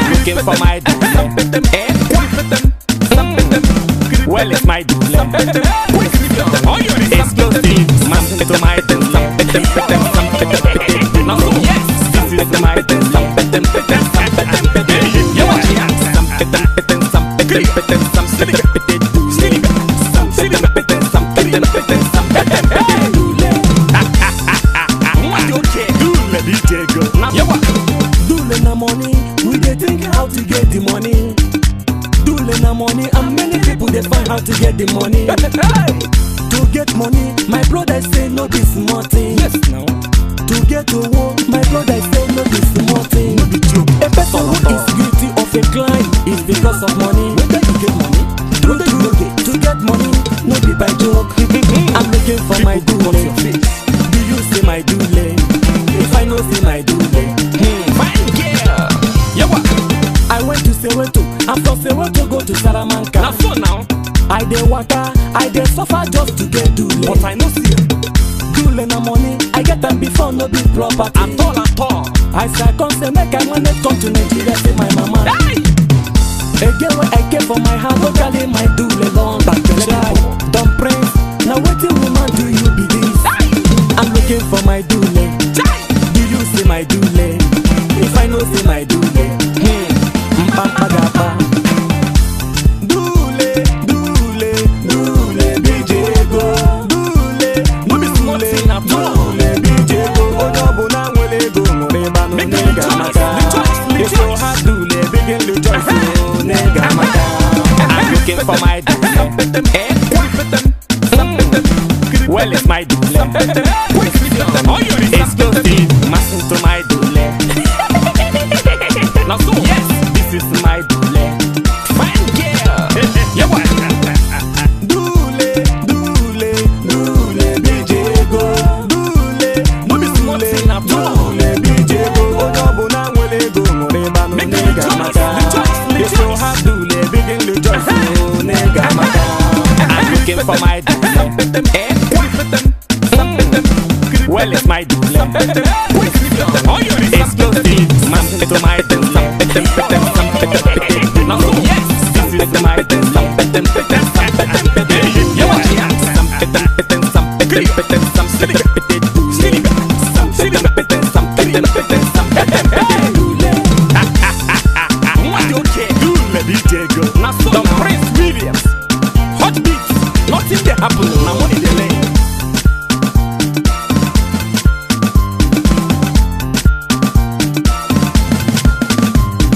I'm looking for my dule. Well, it's my dule. Exclusive, man to my dule. Yes, this is my dule. Dule na money, we dey think how to get the money. Dule na money, and many people they find how to get the money. To get money, my brother say no be small thing. Yes, no. To get owo, my brother say no be small thing. No be joke. A person who is guilty of a crime is because of money. Whether you get money, to get money, no be by joke. I'm looking for my dule. Do you see my dule? If I know see my dule, Fine girl. I went to Soweto, and from Soweto go to Salamanca. Now so now, I dey waka, I dey suffer just to get dule. but I know see Dule na money, I get them before no be property. at all. I say come say make I manage come to Nigeria, say my mama. Hey! Again when I get for my hand, locally my dule long back the sky. Don't prince, now wetin woman do you be this? I'm looking for my dule. Do you see my dule? If I know see my dule, mpapagapa. Dule, dule, dule, BJ go. Dule, No be small thing at all. dule, BJ go. Odobo na nwele go, mreba no Make nega them maka. rejoice. If you have dule, begin rejoice, oh, nega maka. I'm looking for my dule. Well, it's my dule. Exclusive, massive to my dule. Now so, yes, this is my dule. Fine girl. Dule, dule, dule, BJ go. Dule, No be small thing at all. dule, BJ go. Odobo na nwele go, mreba no Make them nega rejoice, maka. rejoice, If you have dule, begin rejoice, oh, nega maka. I'm looking for my dule. Well, it's my dule. Exclusive, man to my dule.